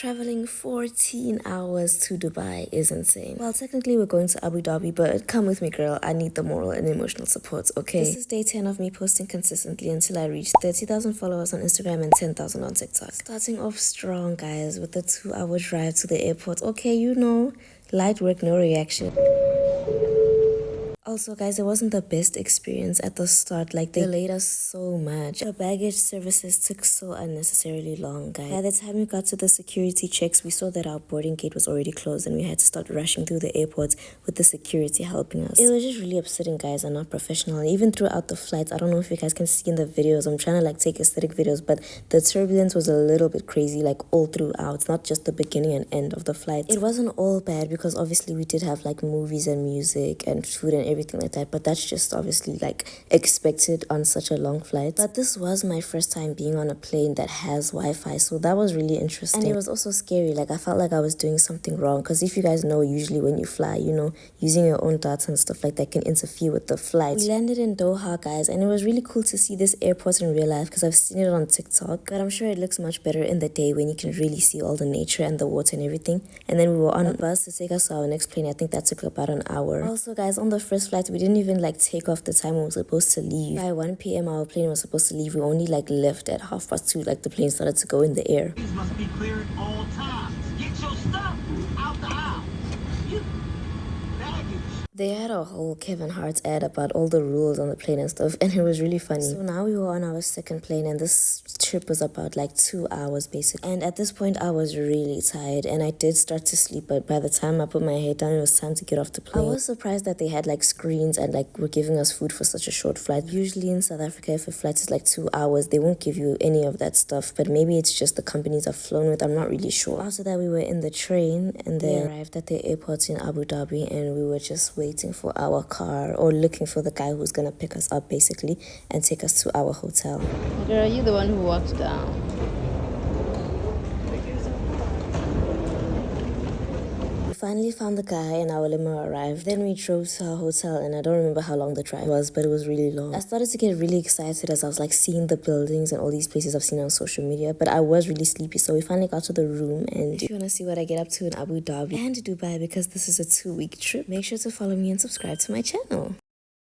Traveling 14 hours to Dubai is insane. Well, technically we're going to Abu Dhabi, but come with me, girl. I need the moral and emotional support, okay? This is day 10 of me posting consistently until I reach 30,000 followers on Instagram and 10,000 on TikTok. Starting off strong, guys, with the 2-hour drive to the airport. Okay, you know, light work, no reaction. Also, guys, it wasn't the best experience at the start. Like, they delayed us so much. The baggage services took so unnecessarily long, guys. By the time we got to the security checks, we saw that our boarding gate was already closed and we had to start rushing through the airport with the security helping us. It was just really upsetting, guys, and not professional. And even throughout the flights, I don't know if you guys can see in the videos, I'm trying to like take aesthetic videos, but the turbulence was a little bit crazy, like all throughout, not just the beginning and end of the flight. It wasn't all bad because obviously we did have like movies and music and food and everything like that, but that's just obviously like expected on such a long flight. But this was my first time being on a plane that has Wi-Fi, so that was really interesting. And it was also scary. Like, I felt like I was doing something wrong, because if you guys know, usually when you fly, you know, using your own data and stuff like that can interfere with the flight. We landed in Doha, guys, and it was really cool to see this airport in real life because I've seen it on TikTok, but I'm sure it looks much better in the day when you can really see all the nature and the water and everything. And then we were on a bus to take us to our next plane. I think that took about an hour. Also, guys, on the first flight, we didn't even like take off the time we were supposed to leave. By 1 p.m. our plane was supposed to leave. We only like left at 2:30. Like, the plane started to go in the air. These must be clear at all times. Get your stuff out the aisle. Baggage. They had a whole Kevin Hart's ad about all the rules on the plane and stuff, and it was really funny. So now we were on our second plane, and this trip was about like 2 hours basically. And at this point I was really tired and I did start to sleep, but by the time I put my head down, it was time to get off the plane. I was surprised that they had like screens and like were giving us food for such a short flight. Usually in South Africa, if a flight is like 2 hours, they won't give you any of that stuff, but maybe it's just the companies I've flown with, I'm not really sure. After that, we were in the train and then we arrived at the airport in Abu Dhabi, and we were just waiting for our car, or looking for the guy who's gonna pick us up basically and take us to our hotel. Girl, you the one who walked down. We finally found the guy and our limo arrived. Then we drove to our hotel, and I don't remember how long the drive was, but it was really long. I started to get really excited as I was like seeing the buildings and all these places I've seen on social media, but I was really sleepy, so we finally got to the room. And if you want to see what I get up to in Abu Dhabi and Dubai, because this is a 2-week trip, make sure to follow me and subscribe to my channel.